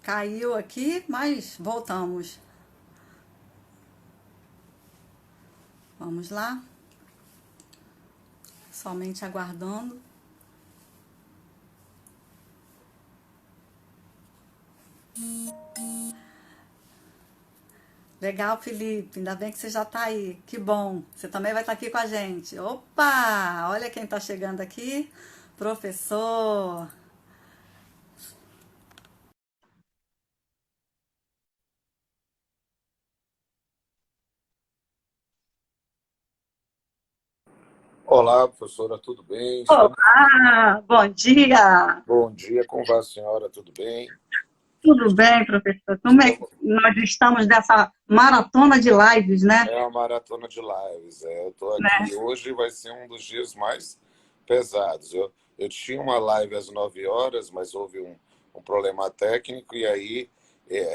Caiu aqui, mas voltamos. Vamos lá. Somente aguardando. Legal, Felipe. Ainda bem que você já está aí. Que bom. Você também vai estar aqui com a gente. Opa! Olha quem está chegando aqui. Professor. Olá, professora, tudo bem? Olá, bom dia. Bom dia, como vai a senhora? Tudo bem? Tudo bem, professor? Como é que Estamos... nós estamos nessa maratona de lives, né? É uma maratona de lives. Eu estou aqui. Hoje vai ser um dos dias mais pesados. Eu tinha uma live às 9 horas, mas houve um problema técnico e aí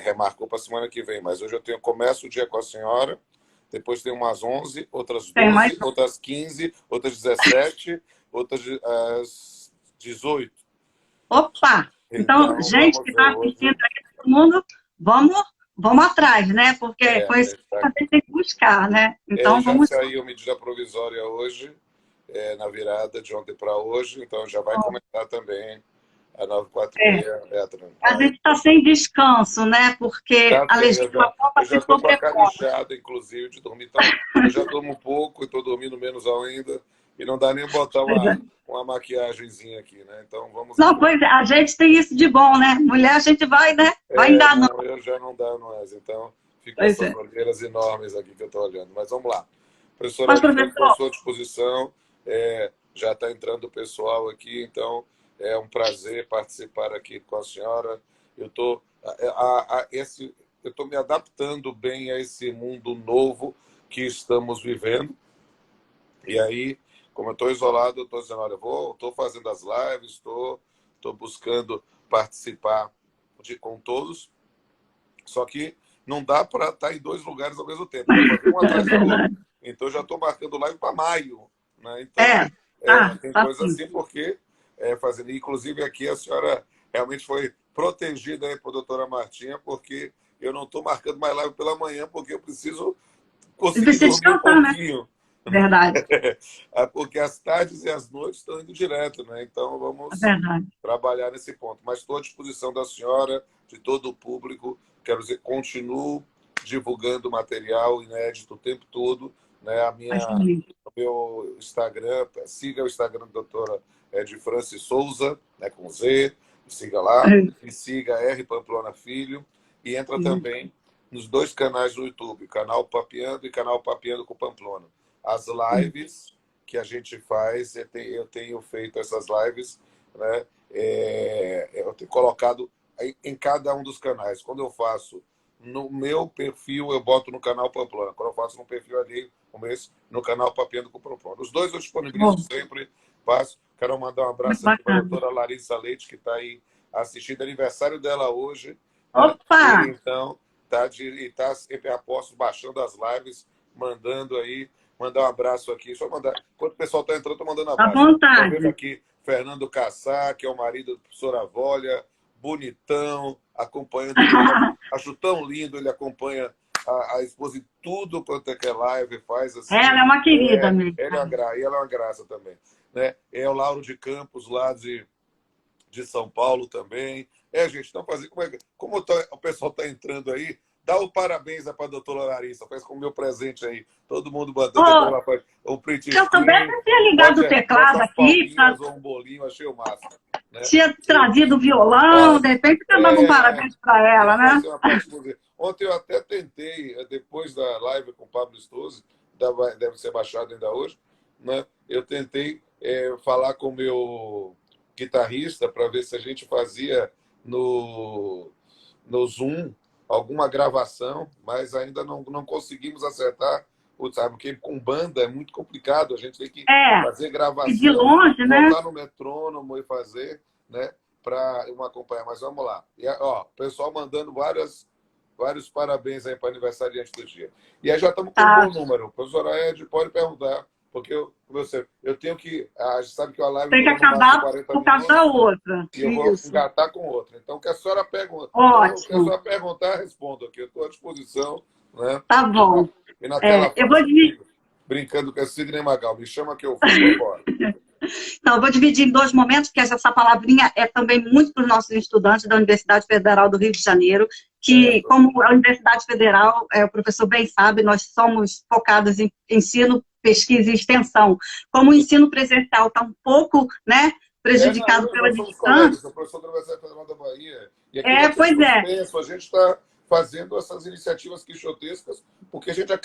remarcou para a semana que vem. Mas hoje começo o dia com a senhora, depois tem umas 11, outras Tem mais? 12, outras 15, outras 17, outras às 18. Opa! Então, Então, gente vamos que ver está assistindo hoje. aqui, todo mundo, vamos atrás, né? Porque A conhecimento gente está a aqui. gente tem que buscar, né? É, Então, já vamos. saiu medida provisória hoje, na virada de ontem para hoje, então já vai começar também a É, 946. a gente está sem descanso, né? Porque Tá a bem, legislação eu está já se estou com a cara sobrepõe. inchada, inclusive, de dormir. Então, eu já durmo pouco e estou dormindo menos ainda, e não dá nem botar Pois é. uma maquiagemzinha aqui, né? Então, vamos Não, ver. pois é, a gente tem isso de bom, né? Mulher, a gente vai, né? Vai enganando. Não, eu já não dá mais, então fica Pois essas é. olheiras enormes aqui que eu estou olhando. Mas vamos lá. Professora, Mas, estou à professor, sua disposição. Já está entrando o pessoal aqui, então é um prazer participar aqui com a senhora. Eu estou eu estou me adaptando bem a esse mundo novo que estamos vivendo. E aí, como eu estou isolado, eu estou dizendo, olha, estou fazendo as lives, estou buscando participar com todos, só que não dá para estar em dois lugares ao mesmo tempo, para fazer um é atrás do outro. verdade. Então, já estou marcando live para maio. Né? Então, É, tá, tem tá coisa sim. assim, porque fazendo. Inclusive, aqui a senhora realmente foi protegida aí por doutora Martinha, porque eu não estou marcando mais live pela manhã, porque eu preciso E conseguir precisa dormir um descansar, né? pouquinho. Verdade, Porque as tardes e as noites estão indo direto, né? Então é vamos verdade. trabalhar nesse ponto. Mas estou à disposição da senhora, de todo o público. Quero dizer, continuo divulgando material inédito o tempo todo. Né? Imagine. O meu Instagram, siga o Instagram da doutora de Francis Souza, né, com Z, siga lá, e siga R. Pamplona Filho, e entra também nos dois canais do YouTube, canal Papeando e canal Papeando com Pamplona. As lives que a gente faz, eu tenho feito essas lives, né? Eu tenho colocado em cada um dos canais. Quando eu faço no meu perfil, eu boto no canal Pamplona. Quando eu faço no perfil ali, como esse, no canal Papeando com Pamplona. Os dois eu disponibilizo Bom, sempre, faço. Quero mandar um muito abraço aqui para a bacana. doutora Larissa Leite, que está aí assistindo aniversário dela hoje, né? Opa! E então tá sempre a posto, baixando as lives, mandando aí, mandar um abraço aqui. Deixa eu mandar. Enquanto o pessoal está entrando, estou mandando À abraço. Estou vendo vontade. aqui Fernando Cassá, que é o marido da professora Vólia, bonitão, acompanhando tudo. Acho tão lindo, ele acompanha a esposa em tudo quanto é que é live, faz assim. Ela é uma querida mesmo. E ela é uma graça também. Né? É o Lauro de Campos, lá de São Paulo também. Gente, então fazer como o pessoal está entrando aí, dá o parabéns para a doutora Larissa, faz com o meu presente aí. Todo mundo batendo Oh, aquela um print eu também screen, tinha ligado o bota teclado as aqui, palminhas ou um bolinho, achei o máximo. Né? tinha E, trazido o violão, de repente eu dava um é, parabéns para ela, né? fazer uma parte de música. Ontem eu até tentei, depois da live com o Pablo Stose, deve ser baixado ainda hoje, né? Eu tentei falar com o meu guitarrista para ver se a gente fazia no, no Zoom alguma gravação, mas ainda não conseguimos acertar. Sabe, porque com banda é muito complicado, a gente tem que É, fazer e de gravação, longe, né? botar no metrônomo e fazer, né? Para uma acompanhar. Mas vamos lá. E, ó, o pessoal mandando vários parabéns aí para o aniversariante do dia. E aí já estamos com um Tá. bom número. O professor Ed pode perguntar Porque eu tenho que... A gente sabe que a live Tem que dura no máximo acabar 40 por causa da minutos outra. e eu vou Isso. engatar com outra. Então, o que a senhora pergunta, então, o que a Ótimo. senhora perguntar, respondo aqui. Eu estou à disposição, né? Tá bom. E naquela Eu vou frase que eu dividir. digo, brincando com a Sidney Magal, me chama que eu vou, vou embora. Não, eu vou dividir em 2 momentos, porque essa palavrinha é também muito para os nossos estudantes da Universidade Federal do Rio de Janeiro, que, Certo. como a Universidade Federal, o professor bem sabe, nós somos focados em ensino, pesquisa e extensão. Como o ensino presencial está um pouco, né, prejudicado pela Nós somos colegas, distância, sou professor da Universidade Federal da Bahia, e aqui não tem pois é, suspenso, a gente está fazendo essas iniciativas quixotescas porque para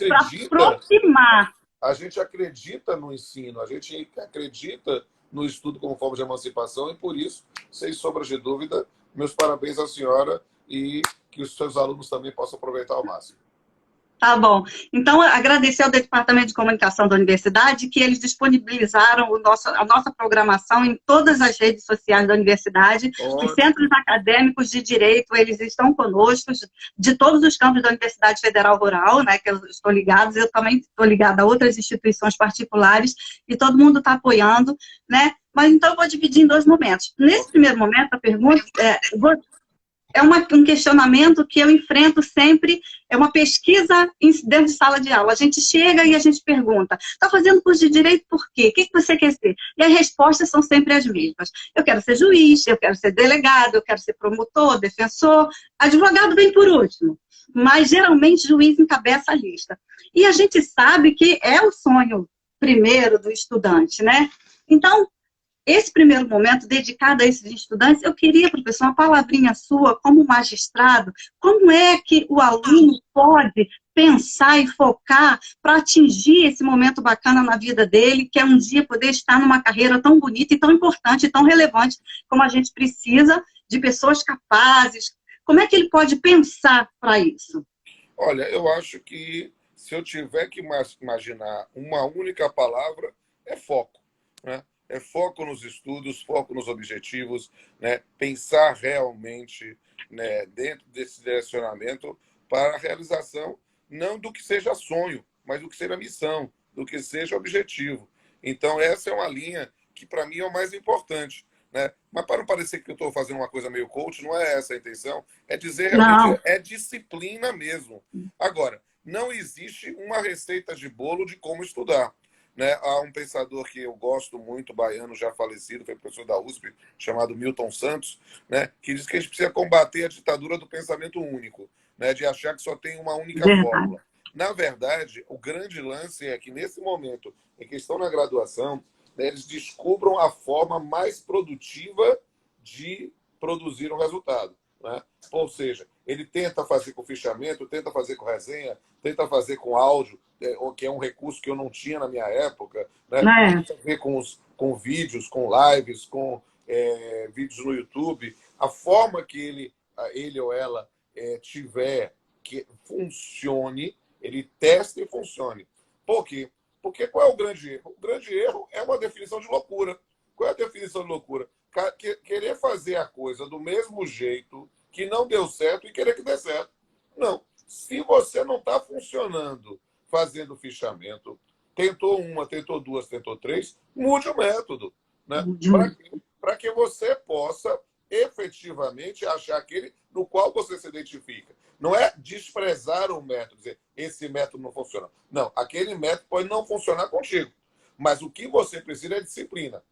aproximar. a gente acredita no ensino, a gente acredita no estudo como forma de emancipação, e por isso, sem sombra de dúvida, meus parabéns à senhora e que os seus alunos também possam aproveitar ao máximo. Tá bom. Então, agradecer ao Departamento de Comunicação da Universidade que eles disponibilizaram a nossa programação em todas as redes sociais da universidade. Os centros acadêmicos de direito, eles estão conosco, de todos os campos da Universidade Federal Rural, né, que eu estou ligada, eu também estou ligada a outras instituições particulares, e todo mundo está apoiando, né? Mas então eu vou dividir em 2 momentos. Nesse primeiro momento, a pergunta um questionamento que eu enfrento sempre, é uma pesquisa dentro de sala de aula. A gente chega e a gente pergunta, está fazendo curso de direito por quê? O que você quer ser? E as respostas são sempre as mesmas. Eu quero ser juiz, eu quero ser delegado, eu quero ser promotor, defensor. Advogado vem por último, mas geralmente juiz encabeça a lista. E a gente sabe que é o sonho primeiro do estudante, né? Então, esse primeiro momento dedicado a esses estudantes, eu queria, professor, uma palavrinha sua, como magistrado, como é que o aluno pode pensar e focar para atingir esse momento bacana na vida dele, que é um dia poder estar numa carreira tão bonita e tão importante e tão relevante como a gente precisa de pessoas capazes. Como é que ele pode pensar para isso? Olha, eu acho que se eu tiver que imaginar uma única palavra, é foco, né? É foco nos estudos, foco nos objetivos, né? Pensar realmente, né, dentro desse direcionamento para a realização, não do que seja sonho, mas do que seja missão, do que seja objetivo. Então, essa é uma linha que, para mim, é o mais importante, né? Mas para não parecer que eu estou fazendo uma coisa meio coach, não é essa a intenção, é dizer realmente, é disciplina mesmo. Agora, não existe uma receita de bolo de como estudar. Né? Há um pensador que eu gosto muito, baiano, já falecido, foi professor da USP, chamado Milton Santos, né? Que diz que a gente precisa combater a ditadura do pensamento único, né? De achar que só tem uma única fórmula. Na verdade, o grande lance é que, nesse momento em que estão na graduação, né, eles descubram a forma mais produtiva de produzir um resultado. Né? Ou seja, ele tenta fazer com fichamento, tenta fazer com resenha, tenta fazer com áudio, que é um recurso que eu não tinha na minha época, né? Tenta ver com vídeos, com lives, com vídeos no YouTube. A forma que ele ou ela tiver que funcione, ele testa e funcione. Por quê? Porque qual é o grande erro? O grande erro é uma definição de loucura. Qual é a definição de loucura? Querer fazer a coisa do mesmo jeito que não deu certo e querer que dê certo. Não. Se você não está funcionando fazendo fichamento, tentou uma, tentou duas, tentou três, mude o método. Né? Para que você possa efetivamente achar aquele no qual você se identifica. Não é desprezar o método, dizer, esse método não funciona. Não, aquele método pode não funcionar contigo. Mas o que você precisa é disciplina.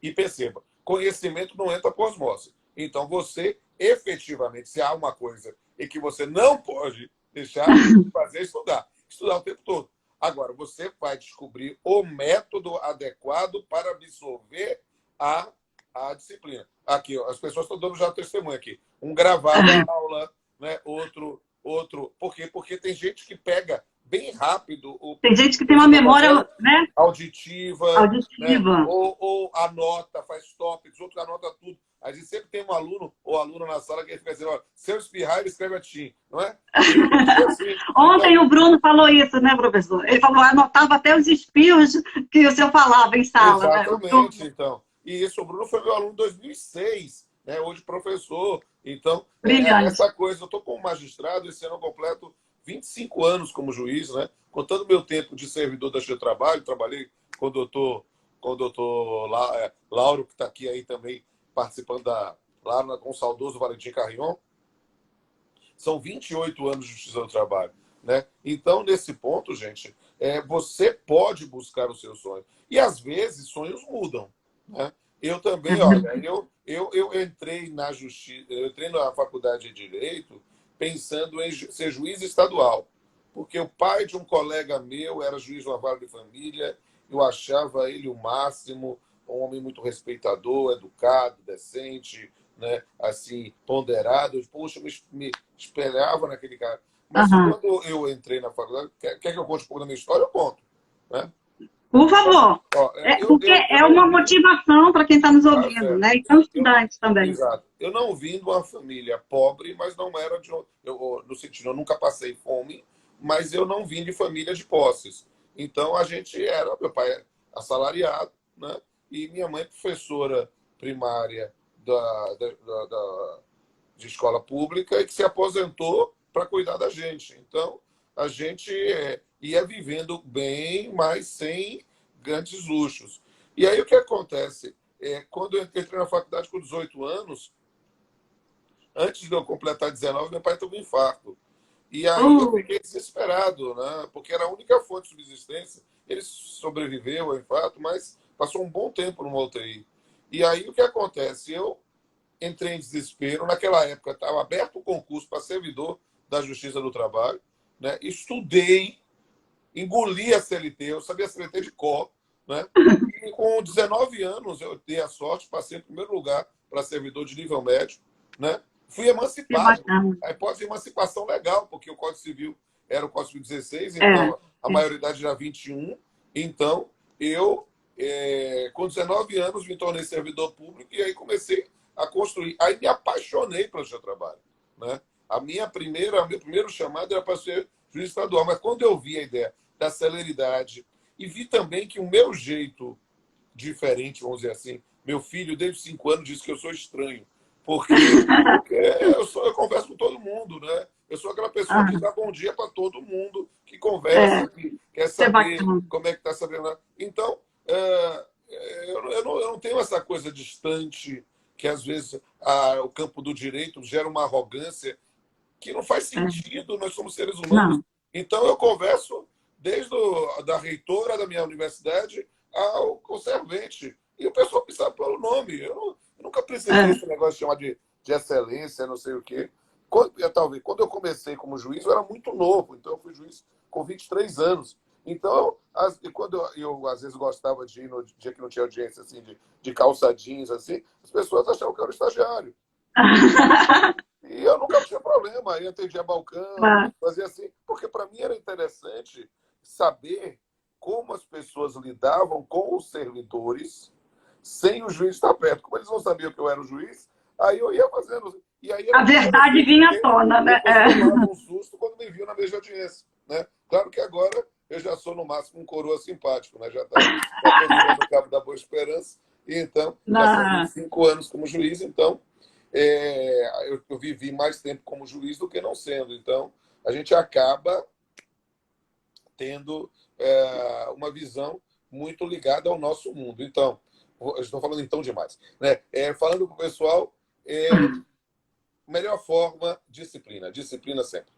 E perceba, conhecimento não entra por osmose. Então, você, efetivamente, se há uma coisa em que você não pode deixar de fazer, é estudar. Estudar o tempo todo. Agora, você vai descobrir o método adequado para absorver a disciplina. Aqui, ó, as pessoas estão dando já o testemunho aqui. Um gravava a aula, né? outro. Por quê? Porque tem gente que pega bem rápido. Tem gente que tem uma memória, né? Auditiva. Né? Ou anota, faz tópicos, outro anota tudo. A gente sempre tem um aluno ou aluna na sala que fica dizendo, olha, se eu espirrar, ele escreve a ti, não é? Assim, ontem então... o Bruno falou isso, né, professor? Ele falou, anotava até os espirros que o senhor falava em sala. Exatamente, né? Então. E isso, o Bruno foi meu aluno em 2006, né? Hoje professor. Então, essa coisa, eu estou como magistrado, esse ano eu completo 25 anos como juiz, né? Contando meu tempo de servidor da Justiça do Trabalho, trabalhei com o doutor Lauro, que está aqui aí também participando lá com o saudoso Valentim Carrion. São 28 anos de Justiça do Trabalho, né? Então, nesse ponto, gente, você pode buscar o seu sonho. E, às vezes, sonhos mudam, né? Eu também, olha, eu entrei na justiça, eu entrei na faculdade de Direito pensando em ser juiz estadual, porque o pai de um colega meu era juiz do Vara de Família, eu achava ele o máximo, um homem muito respeitador, educado, decente, né? Assim, ponderado. Eu, poxa, me espelhava naquele cara. Mas quando eu entrei na faculdade, quer que eu conte um pouco da minha história? Eu conto, né? Por favor. Porque é uma motivação para quem está nos ouvindo, né? E são estudantes também. Exato. Eu não vim de uma família pobre, mas não era de... no sentido, eu nunca passei fome, mas eu não vim de família de posses. Então, meu pai é assalariado, né? E minha mãe professora primária de escola pública e que se aposentou para cuidar da gente. Então, a gente ia vivendo bem, mas sem grandes luxos. E aí o que acontece? Quando eu entrei na faculdade com 18 anos, antes de eu completar 19, meu pai teve um infarto. E aí eu fiquei desesperado, né? Porque era a única fonte de subsistência. Ele sobreviveu ao infarto, mas passou um bom tempo numa UTI. E aí o que acontece? Eu entrei em desespero. Naquela época estava aberto o concurso para servidor da Justiça do Trabalho, né? Estudei, engoli a CLT, eu sabia a CLT de cor, né? E com 19 anos eu dei a sorte, passei em primeiro lugar para servidor de nível médio, né? Fui emancipado. A hipótese de emancipação legal, porque o Código Civil era o Código Civil 16, então a maioridade era 21. Então, eu, com 19 anos, me tornei servidor público e aí comecei a construir. Aí me apaixonei pelo seu trabalho, né? Meu primeiro chamado era para ser juiz estadual, mas quando eu vi a ideia da celeridade e vi também que o meu jeito diferente, vamos dizer assim, meu filho, desde 5 anos, disse que eu sou estranho, porque eu converso com todo mundo, né? Eu sou aquela pessoa que dá bom dia para todo mundo, que conversa, que quer saber como é que está sabendo. Então, eu não tenho essa coisa distante que, às vezes, o campo do direito gera uma arrogância que não faz sentido, nós somos seres humanos. Não. Então, eu converso desde da reitora da minha universidade ao servente. E o pessoal me sabe pelo nome. Eu nunca precisei desse negócio de chamar de excelência, não sei o quê. Quando eu comecei como juiz, eu era muito novo. Então, eu fui juiz com 23 anos. Então, quando eu às vezes gostava de ir no dia que não tinha audiência, assim, de calça jeans, assim, as pessoas achavam que eu era estagiário. E eu nunca tinha problema. Eu atendia balcão, fazia assim. Porque, para mim, era interessante saber como as pessoas lidavam com os servidores sem o juiz estar perto. Como eles não sabiam que eu era o juiz, aí eu ia fazendo. E aí a verdade vinha à tona, né? Eu tomava um susto quando me viu na mesa de audiência, né? Claro que agora eu já sou, no máximo, um coroa simpático, né? Já estou no Cabo da Boa Esperança. E, então, já são 25 anos como juiz, então eu vivi mais tempo como juiz do que não sendo. Então, a gente acaba tendo uma visão muito ligada ao nosso mundo. Então, eu estou falando então demais, né? Falando para o pessoal, melhor forma, disciplina sempre.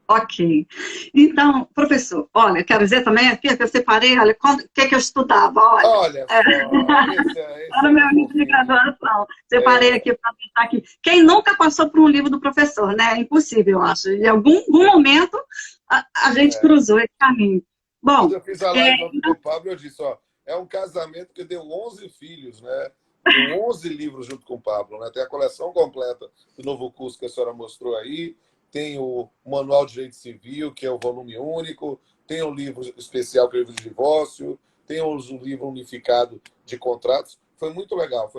Ok. Então, professor, olha, eu quero dizer também aqui que eu separei, olha, o que eu estudava, olha só, era o meu livro de graduação. Separei aqui para deixar aqui. Quem nunca passou por um livro do professor, né? É impossível, eu acho. Em algum momento, a gente cruzou esse caminho. Bom, quando eu fiz a live com o Pablo, eu disse, é um casamento que deu 11 filhos, né? Tem 11 livros junto com o Pablo, né? Tem a coleção completa do novo curso que a senhora mostrou aí, tem o Manual de Direito Civil, que é o volume único, tem o livro especial, que é o livro de divórcio, tem o livro unificado de contratos. Foi muito legal,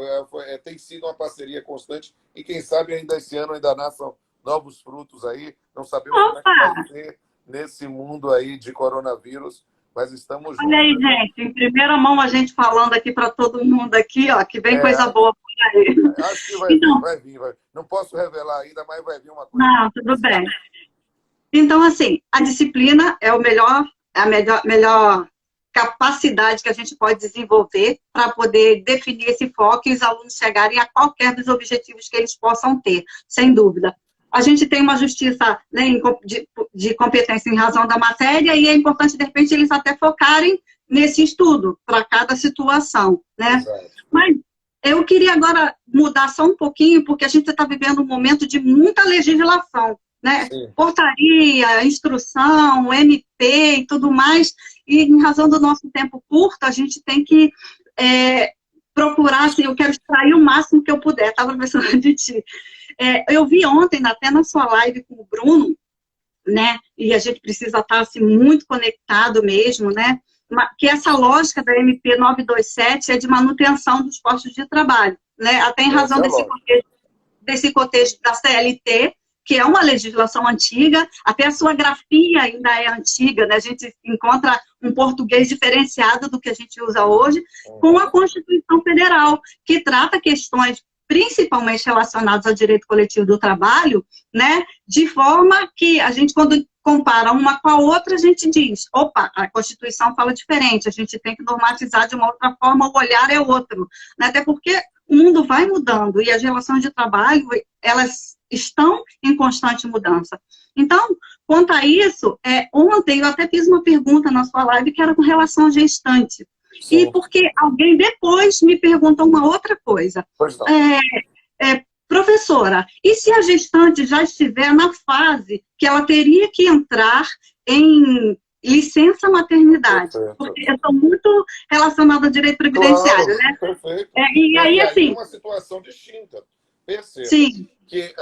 tem sido uma parceria constante e quem sabe ainda esse ano ainda nasçam novos frutos aí, não sabemos como é que vai ser nesse mundo aí de coronavírus, mas estamos juntos. Olha aí, gente, em primeira mão a gente falando aqui para todo mundo aqui, que vem coisa boa por aí. Acho que vai vir. Não posso revelar ainda, mas vai vir uma coisa. Não, tudo bem. Então, assim, a disciplina é a melhor capacidade que a gente pode desenvolver para poder definir esse foco e os alunos chegarem a qualquer dos objetivos que eles possam ter, sem dúvida. A gente tem uma justiça, né, de competência em razão da matéria e é importante, de repente, eles até focarem nesse estudo para cada situação, né? Exato. Mas eu queria agora mudar só um pouquinho, porque a gente está vivendo um momento de muita legislação, né? Sim. Portaria, instrução, MP e tudo mais, e em razão do nosso tempo curto, a gente tem que procurar, assim, eu quero extrair o máximo que eu puder, estava pensando de ti. Eu vi ontem, até na sua live com o Bruno, né, e a gente precisa estar, assim, muito conectado mesmo, né, que essa lógica da MP 927 é de manutenção dos postos de trabalho, né, até em razão desse contexto da CLT, que é uma legislação antiga, até a sua grafia ainda é antiga, né? A gente encontra um português diferenciado do que a gente usa hoje, com a Constituição Federal, que trata questões principalmente relacionadas ao direito coletivo do trabalho, né? De forma que a gente, quando compara uma com a outra, a gente diz, opa, a Constituição fala diferente, a gente tem que normatizar de uma outra forma, o olhar é outro, né? Até porque o mundo vai mudando e as relações de trabalho, elas estão em constante mudança. Então, quanto a isso, ontem eu até fiz uma pergunta na sua live que era com relação à gestante. Sim. E porque alguém depois me perguntou uma outra coisa. Pois não. Professora, e se a gestante já estiver na fase que ela teria que entrar em licença maternidade? Perfeito. Porque eu estou muito relacionada ao direito previdenciário, Claro, né? perfeito. E aí, assim... é uma situação distinta. Perceba. Sim. Que,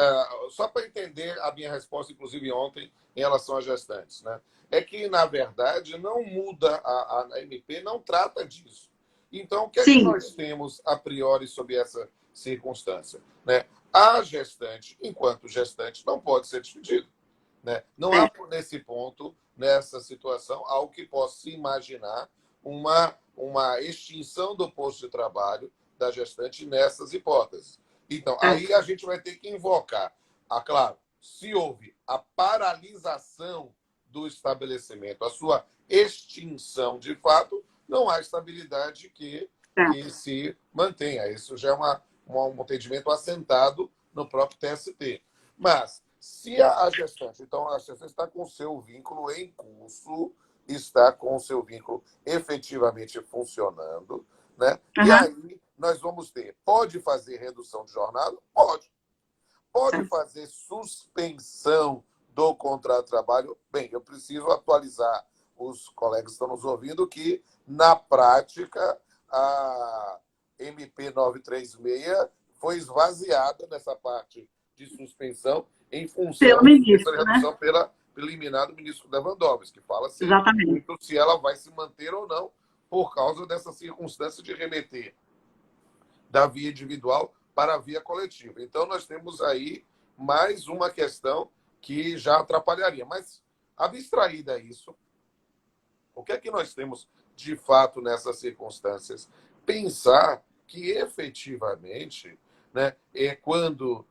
só para entender a minha resposta, inclusive ontem, em relação às gestantes, né? É que, na verdade, não muda, a MP não trata disso. Então, o que é que nós temos a priori sobre essa circunstância? Né? A gestante, enquanto gestante, não pode ser despedida. Né? Não há, nesse ponto, nessa situação, algo que possa se imaginar uma extinção do posto de trabalho da gestante nessas hipóteses. Então, aí a gente vai ter que invocar, claro, se houve a paralisação do estabelecimento, a sua extinção de fato, não há estabilidade que se mantenha. Isso já é um entendimento assentado no próprio TST. Mas, se a gestante, então a gestante está com o seu vínculo em curso, está com o seu vínculo efetivamente funcionando, né? E aí nós vamos ter, pode fazer redução de jornada? Pode. Pode fazer suspensão do contrato de trabalho? Bem, eu preciso atualizar os colegas que estão nos ouvindo que, na prática, a MP 936 foi esvaziada nessa parte de suspensão em função dessa redução pelo liminar do ministro Lewandowski, que fala assim, muito se ela vai se manter ou não por causa dessa circunstância de remeter da via individual para a via coletiva. Então, nós temos aí mais uma questão que já atrapalharia. Mas, abstraída isso, o que é que nós temos de fato nessas circunstâncias? Pensar que, efetivamente, né, quando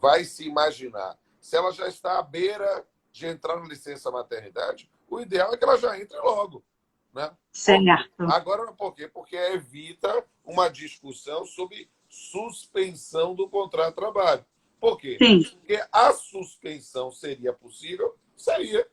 vai se imaginar se ela já está à beira de entrar na licença maternidade, o ideal é que ela já entre logo. Né? Certo. Agora, por quê? Porque evita uma discussão sobre suspensão do contrato de trabalho. Por quê? Sim. Porque a suspensão seria possível? Seria.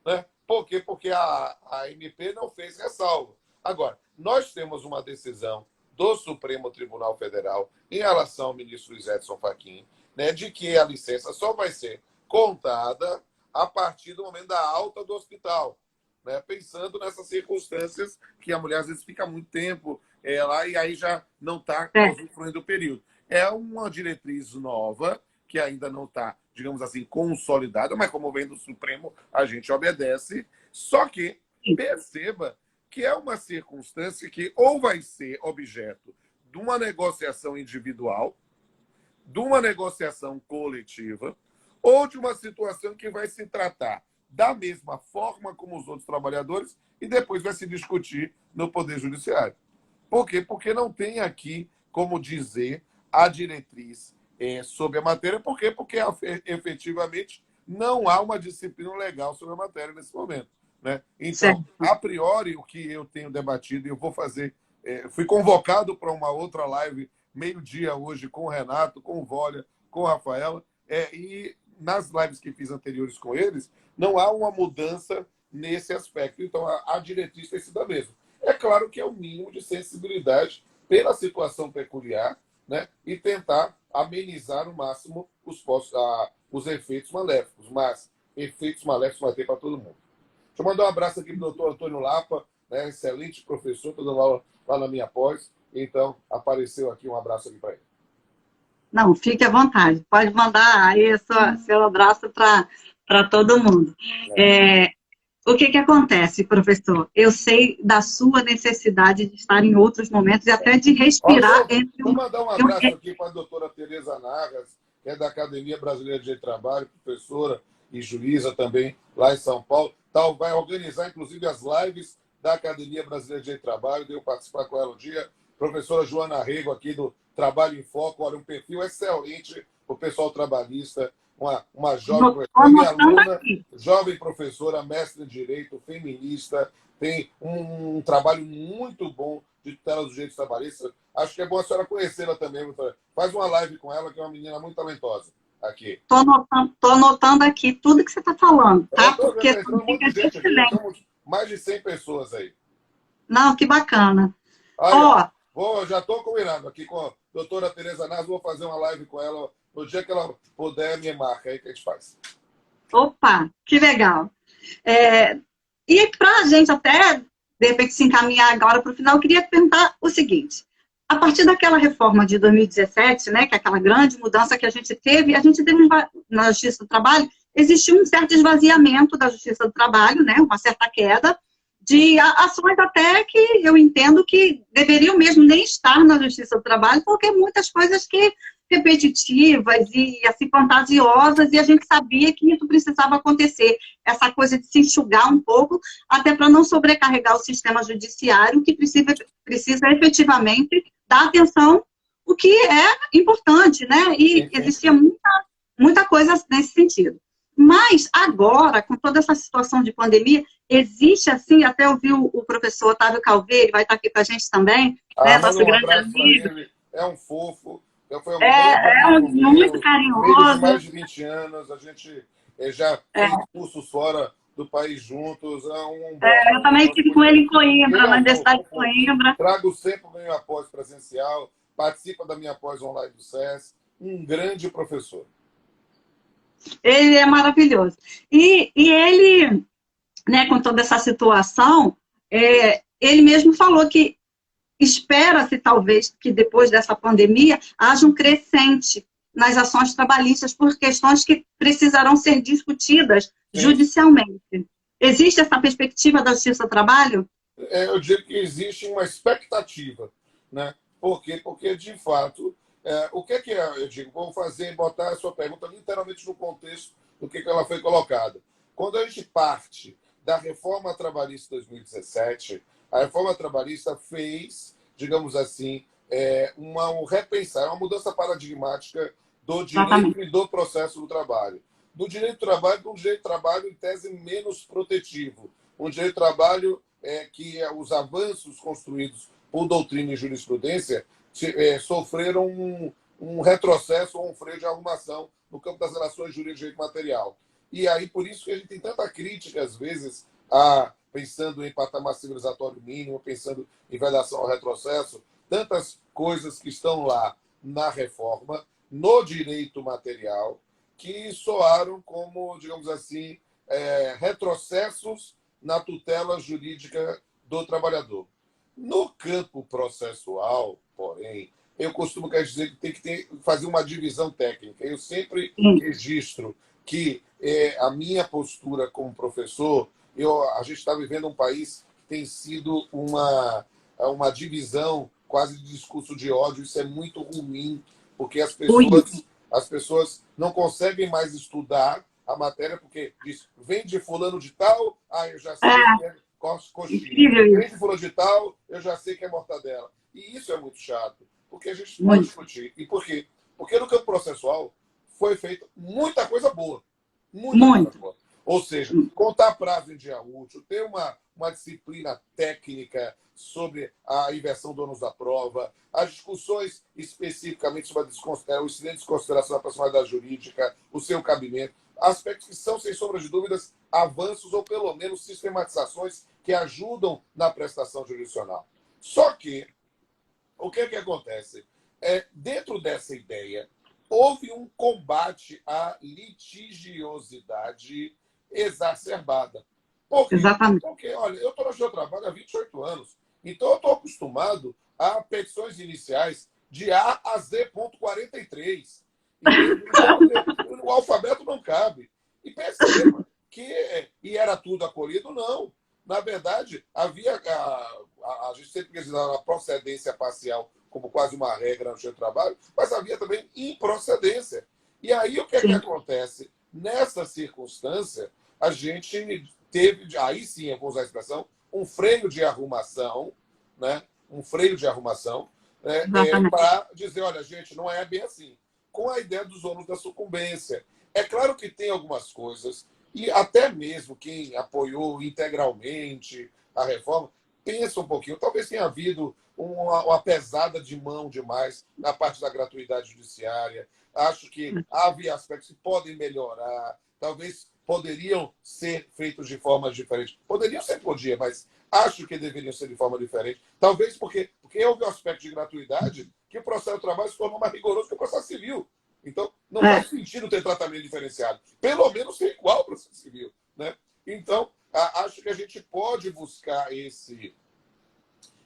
Né? Por quê? Porque a MP não fez ressalva. Agora, nós temos uma decisão do Supremo Tribunal Federal em relação ao ministro Luiz Edson Fachin, né, de que a licença só vai ser contada a partir do momento da alta do hospital. Né, pensando nessas circunstâncias que a mulher às vezes fica muito tempo lá e aí já não está usufruindo do período. É uma diretriz nova que ainda não está, digamos assim, consolidada, mas como vem do Supremo, a gente obedece. Só que perceba que é uma circunstância que ou vai ser objeto de uma negociação individual, de uma negociação coletiva, ou de uma situação que vai se tratar da mesma forma como os outros trabalhadores e depois vai se discutir no Poder Judiciário. Por quê? Porque não tem aqui como dizer a diretriz sobre a matéria. Por quê? Porque efetivamente não há uma disciplina legal sobre a matéria nesse momento, né? Então, Certo. a priori, o que eu tenho debatido, e eu vou fazer, fui convocado para uma outra live, meio-dia hoje, com o Renato, com o Vólia, com a Rafaela, e nas lives que fiz anteriores com eles, não há uma mudança nesse aspecto. Então, a diretriz tem sido a mesma. É claro que é o mínimo de sensibilidade pela situação peculiar, né? E tentar amenizar o máximo os efeitos maléficos. Mas efeitos maléficos vai ter para todo mundo. Deixa eu mandar um abraço aqui para o doutor Antônio Lapa, né? Excelente professor, estou dando aula lá na minha pós. Então, apareceu aqui um abraço aqui para ele. Não, fique à vontade. Pode mandar aí seu abraço para todo mundo. O que acontece, professor? Eu sei da sua necessidade de estar em outros momentos e até de respirar entre... Vou mandar um abraço aqui para a doutora Tereza Nagas, que é da Academia Brasileira de Trabalho, professora e juíza também lá em São Paulo. Vai organizar, inclusive, as lives da Academia Brasileira de Trabalho. Deu participar com ela um dia. Professora Joana Rego, aqui do Trabalho em Foco. Olha, um perfil excelente para o pessoal trabalhista. Uma jovem, minha aluna, jovem professora, mestre em Direito, feminista, tem um trabalho muito bom de tutela dos direitos trabalhistas. Acho que é bom a senhora conhecê-la também. Faz uma live com ela, que é uma menina muito talentosa. Aqui. Tô anotando aqui tudo que você está falando, tá? Porque somos mais de 100 pessoas aí. Não, que bacana. Aí, já estou combinando aqui com a doutora Tereza Nas, vou fazer uma live com ela. No dia que ela puder, me marca aí que a gente faz. Opa, que legal. E para a gente até, de repente, se encaminhar agora para o final, eu queria perguntar o seguinte. A partir daquela reforma de 2017, né, que é aquela grande mudança que a gente teve na Justiça do Trabalho, existiu um certo esvaziamento da Justiça do Trabalho, né, uma certa queda de ações até que eu entendo que deveriam mesmo nem estar na Justiça do Trabalho, porque muitas coisas que repetitivas e assim fantasiosas, e a gente sabia que isso precisava acontecer, essa coisa de se enxugar um pouco, até para não sobrecarregar o sistema judiciário, que precisa efetivamente dar atenção, o que é importante, né? E existia muita coisa nesse sentido. Mas agora, com toda essa situação de pandemia, existe assim, até ouvi o professor Otávio Calveiro, vai estar aqui com a gente também, né, nosso grande amigo. É um fofo. Foi muito carinhoso. De mais de 20 anos, a gente já fez cursos fora do país juntos. Eu também estive com ele em Coimbra, na Universidade de Coimbra. Trago sempre o meu pós presencial, participa da minha pós online do SES. Um grande professor. Ele é maravilhoso. E ele, né, com toda essa situação, ele mesmo falou que espera-se, talvez, que depois dessa pandemia haja um crescente nas ações trabalhistas por questões que precisarão ser discutidas judicialmente. Existe essa perspectiva da Justiça do Trabalho? Eu digo que existe uma expectativa, né? Por quê? Porque, de fato, o que é? Eu digo, vou botar a sua pergunta literalmente no contexto do que ela foi colocada. Quando a gente parte da reforma trabalhista de 2017, a reforma trabalhista fez, digamos assim, um repensar, uma mudança paradigmática do direito e do processo do trabalho. Do direito do trabalho para um direito do trabalho, em tese, menos protetivo. Um direito do trabalho que os avanços construídos por doutrina e jurisprudência sofreram um retrocesso ou um freio de arrumação no campo das relações jurídicas e direito material. E aí, por isso que a gente tem tanta crítica, às vezes, pensando em patamar civilizatório mínimo, pensando em vedação ao retrocesso, tantas coisas que estão lá na reforma, no direito material, que soaram como, digamos assim, retrocessos na tutela jurídica do trabalhador. No campo processual, porém, eu costumo dizer que tem que fazer uma divisão técnica. Eu sempre registro que a minha postura como professor, a gente está vivendo um país que tem sido uma divisão quase de discurso de ódio. Isso é muito ruim, porque as pessoas não conseguem mais estudar a matéria, porque diz, vem de fulano de tal, eu já sei que é coxinha. Vem de fulano de tal, eu já sei que é mortadela. E isso é muito chato, porque a gente pode discutir. E por quê? Porque no campo processual foi feita muita coisa boa. Muita coisa Muito. boa. Ou seja, contar prazo em dia útil, ter uma disciplina técnica sobre a inversão do ônus da prova, as discussões especificamente sobre o incidente de desconsideração da personalidade jurídica, o seu cabimento, aspectos que são, sem sombra de dúvidas, avanços ou pelo menos sistematizações que ajudam na prestação jurisdicional. Só que, o que acontece? Dentro dessa ideia, houve um combate à litigiosidade exacerbada. Por quê? Exatamente. Porque, olha, eu estou no meu trabalho há 28 anos, então eu estou acostumado a petições iniciais de A a Z.43. Então, o alfabeto não cabe. E perceba que e era tudo acolhido, não. Na verdade, havia a gente sempre quer dizer a procedência parcial como quase uma regra no seu trabalho, mas havia também improcedência. E aí o que acontece? Nessa circunstância, a gente teve, aí sim, eu vou usar a expressão, um freio de arrumação, né? Um freio de arrumação, para dizer, olha, gente, não é bem assim. Com a ideia dos ônus da sucumbência. É claro que tem algumas coisas, e até mesmo quem apoiou integralmente a reforma, pensa um pouquinho, talvez tenha havido uma pesada de mão demais na parte da gratuidade judiciária. Acho que havia aspectos que podem melhorar, talvez poderiam ser feitos de formas diferentes. Poderiam ser, podia, mas acho que deveriam ser de forma diferente. Talvez porque houve um aspecto de gratuidade que o processo do trabalho se tornou mais rigoroso que o processo civil. Então, não faz sentido ter tratamento diferenciado. Pelo menos ser igual ao processo civil. Né? Então, acho que a gente pode buscar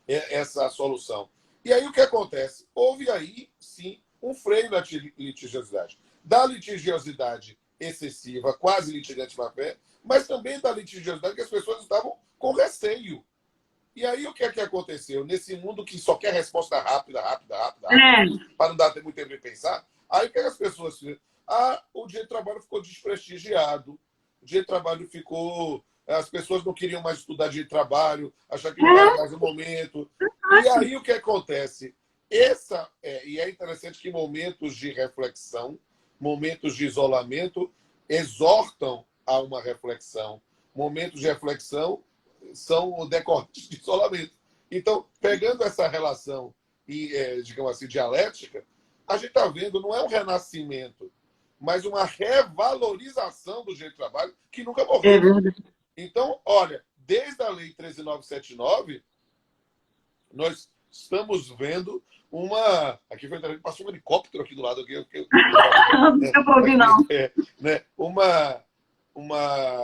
essa solução. E aí o que acontece? Houve aí, sim, um freio na litigiosidade. Da litigiosidade excessiva, quase litigante má fé, mas também da litigiosidade que as pessoas estavam com receio. E aí o que aconteceu? Nesse mundo que só quer resposta rápida, para não dar muito tempo de pensar, aí o que as pessoas fizeram? O direito de trabalho ficou desprestigiado, o direito de trabalho ficou... As pessoas não queriam mais estudar direito de trabalho, achavam que não era mais o momento. E aí o que acontece? E é interessante que momentos de reflexão, momentos de isolamento, exortam a uma reflexão. Momentos de reflexão são decorrentes de isolamento. Então, pegando essa relação, digamos assim, dialética, a gente está vendo, não é um renascimento, mas uma revalorização do direito de trabalho que nunca morreu. Então, olha, desde a Lei 13.979, nós estamos vendo uma... Aqui passou um helicóptero aqui do lado. Não deu para ouvir, não.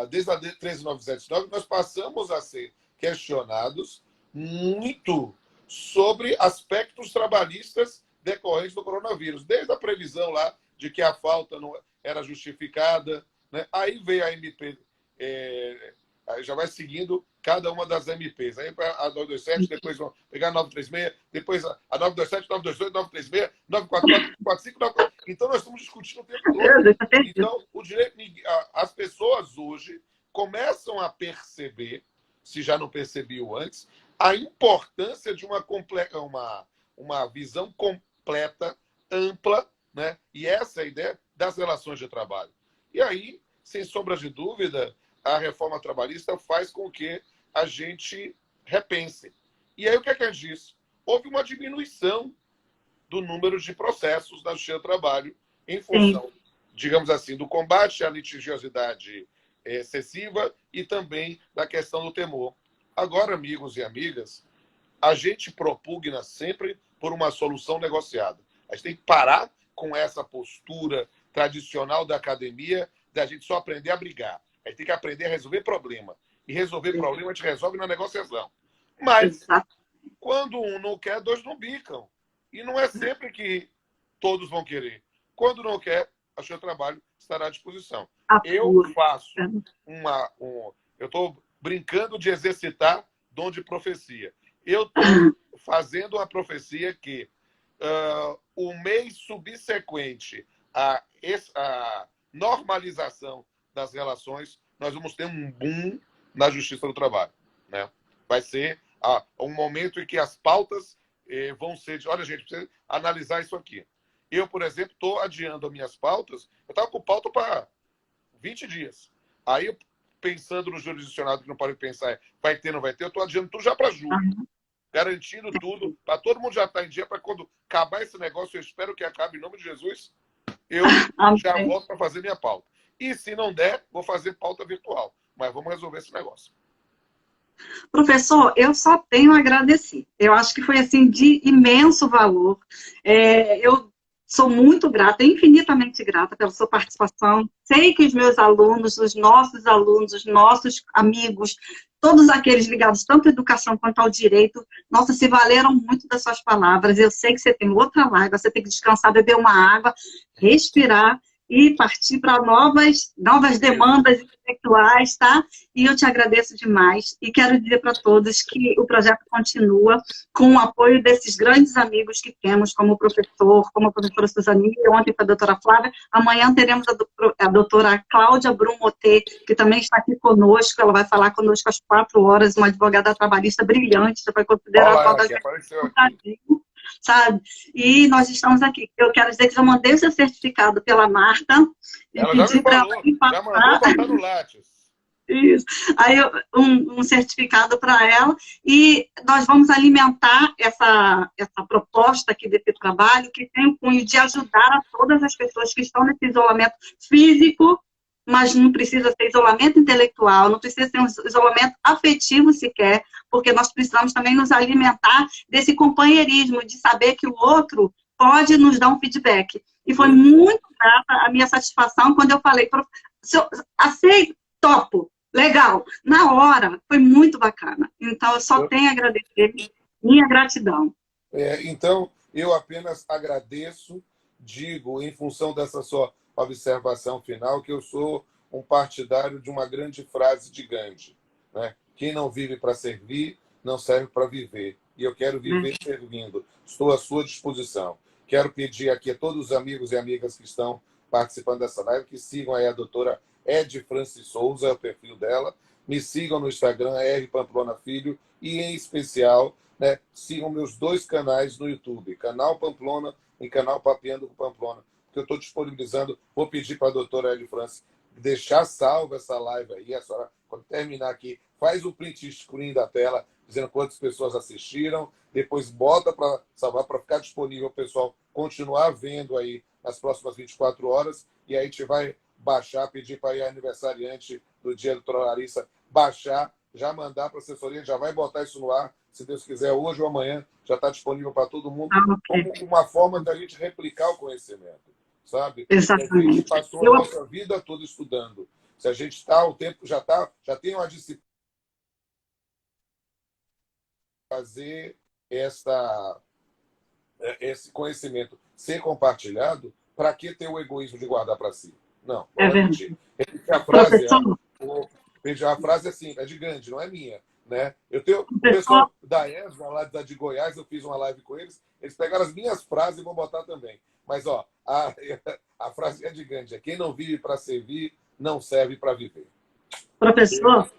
Desde a Lei 13.979, nós passamos a ser questionados muito sobre aspectos trabalhistas decorrentes do coronavírus. Desde a previsão lá de que a falta não era justificada, né? Aí veio a MP... Aí já vai seguindo cada uma das MPs. Aí a 927, depois vão pegar a 936, depois a 927, 922, 936, 944, 945, 944. Então, nós estamos discutindo o tempo todo. Então, o direito, as pessoas hoje começam a perceber, se já não percebiam antes, a importância de uma visão completa, ampla, né? E essa é a ideia das relações de trabalho. E aí, sem sombra de dúvida, a reforma trabalhista faz com que a gente repense. E aí o que a gente diz? Houve uma diminuição do número de processos da Justiça do Trabalho em função, digamos assim, do combate à litigiosidade excessiva e também da questão do temor. Agora, amigos e amigas, a gente propugna sempre por uma solução negociada. A gente tem que parar com essa postura tradicional da academia da gente só aprender a brigar. A gente tem que aprender a resolver problema. E resolver problema a gente resolve na negociação. Mas, quando um não quer, dois não bicam. E não é sempre que todos vão querer. Quando não quer, o seu trabalho estará à disposição. Eu faço eu estou brincando de exercitar dom de profecia. Eu estou fazendo a profecia que o mês subsequente à normalização das relações, nós vamos ter um boom na Justiça do Trabalho. Né? Vai ser um momento em que as pautas vão ser de... Olha, gente, precisa analisar isso aqui. Eu, por exemplo, estou adiando as minhas pautas. Eu estava com pauta para 20 dias. Aí, pensando no jurisdicionado, que não pode pensar, vai ter, não vai ter, eu estou adiando tudo já para julho. Garantindo tudo, para todo mundo já estar em dia, para quando acabar esse negócio, eu espero que acabe em nome de Jesus, eu já volto para fazer minha pauta. E se não der, vou fazer pauta virtual. Mas vamos resolver esse negócio. Professor, eu só tenho a agradecer. Eu acho que foi assim de imenso valor. Eu sou muito grata, infinitamente grata pela sua participação. Sei que os meus alunos, os nossos amigos, todos aqueles ligados tanto à educação quanto ao direito, nossa, se valeram muito das suas palavras. Eu sei que você tem outra live, você tem que descansar, beber uma água, respirar e partir para novas demandas intelectuais, tá? E eu te agradeço demais e quero dizer para todos que o projeto continua com o apoio desses grandes amigos que temos, como a professora Suzani, ontem com a doutora Flávia, amanhã teremos a doutora Cláudia Brumoté, que também está aqui conosco, ela vai falar conosco às 4 horas, uma advogada trabalhista brilhante, já foi considerada uma das sabe? E nós estamos aqui. Eu quero dizer que já mandei o seu certificado pela Marta. Ela já me falou, já mandou botar no Lattes. Isso. Aí um certificado para ela e nós vamos alimentar essa proposta aqui desse trabalho que tem o cunho de ajudar a todas as pessoas que estão nesse isolamento físico, mas não precisa ser isolamento intelectual, não precisa ser um isolamento afetivo sequer, porque nós precisamos também nos alimentar desse companheirismo, de saber que o outro pode nos dar um feedback. E foi muito grata a minha satisfação quando eu falei, aceito, topo, legal. Na hora, foi muito bacana. Então, eu só tenho a agradecer, minha gratidão. Então, eu apenas agradeço, digo, em função dessa sua observação final, que eu sou um partidário de uma grande frase de Gandhi, né? Quem não vive para servir, não serve para viver. E eu quero viver servindo. Estou à sua disposição. Quero pedir aqui a todos os amigos e amigas que estão participando dessa live que sigam aí a doutora Ed Francis Souza, é o perfil dela. Me sigam no Instagram, R Pamplona Filho, e em especial, né, sigam meus 2 canais no YouTube, canal Pamplona e canal Papeando com Pamplona, que eu estou disponibilizando. Vou pedir para a doutora Ed Francis deixar salva essa live aí. A senhora, quando terminar aqui, faz o print screen da tela, dizendo quantas pessoas assistiram, depois bota para salvar, para ficar disponível o pessoal continuar vendo aí nas próximas 24 horas, e aí a gente vai baixar, pedir para a aniversariante do dia do doutora Larissa baixar, já mandar para a assessoria, já vai botar isso no ar, se Deus quiser, hoje ou amanhã, já está disponível para todo mundo, como uma forma da gente replicar o conhecimento, sabe? Exatamente. A gente passou a nossa vida toda estudando. Se a gente está, o tempo já tem uma disciplina fazer esse conhecimento ser compartilhado, para que ter o egoísmo de guardar para si? Não. A frase assim, é de Gandhi, não é minha. Né? Eu tenho o pessoal da ESMA, lá de Goiás, eu fiz uma live com eles, eles pegaram as minhas frases e vão botar também. Mas ó, a frase é de Gandhi, quem não vive para servir, não serve para viver. Professor,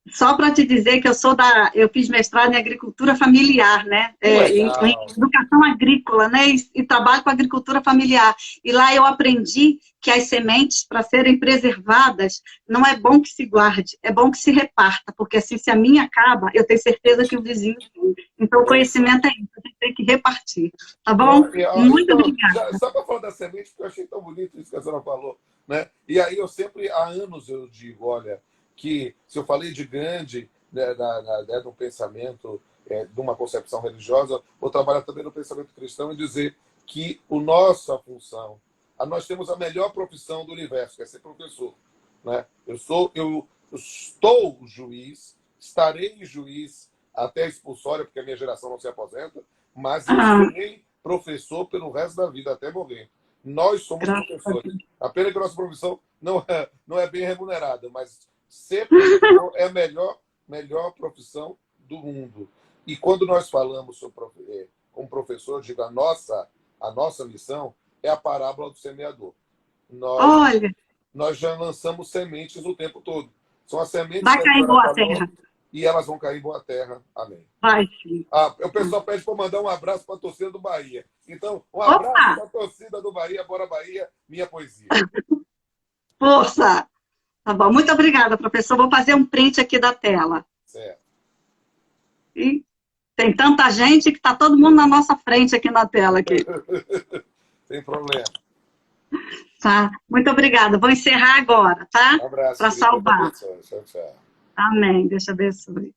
só para te dizer que eu fiz mestrado em agricultura familiar, né? Em educação agrícola, né? E trabalho com agricultura familiar. E lá eu aprendi que as sementes, para serem preservadas, não é bom que se guarde, é bom que se reparta, porque assim, se a minha acaba, eu tenho certeza que o vizinho tem. Então, o conhecimento é isso, a gente tem que repartir. Tá bom? Muito obrigada. Só para falar da semente, porque eu achei tão bonito isso que a senhora falou, né? E aí eu sempre, há anos, eu digo, olha, que se eu falei de Gandhi, né, de um pensamento, de uma concepção religiosa, vou trabalhar também no pensamento cristão e dizer que nossa função, nós temos a melhor profissão do universo, que é ser professor. Né? Eu estou juiz, estarei juiz até a expulsória, porque a minha geração não se aposenta, mas eu serei professor pelo resto da vida, até morrer. Nós somos professores. A pena que a nossa profissão não é bem remunerada, mas ser professor é a melhor profissão do mundo. E quando nós falamos como professor, eu digo, a nossa missão é a parábola do semeador. Nós já lançamos sementes o tempo todo. São as sementes vai cair em boa terra. E elas vão cair em boa terra. Amém. Vai, sim. O pessoal pede para mandar um abraço para a torcida do Bahia. Então, um abraço para a torcida do Bahia. Bora Bahia, minha poesia. Força! Tá bom, muito obrigada, professor. Vou fazer um print aqui da tela. Certo. E tem tanta gente que está todo mundo na nossa frente aqui na tela. Aqui. Sem problema. Tá? Muito obrigada. Vou encerrar agora, tá? Um abraço, Para querida. salvar. Tchau, tchau. Amém. Deus te abençoe.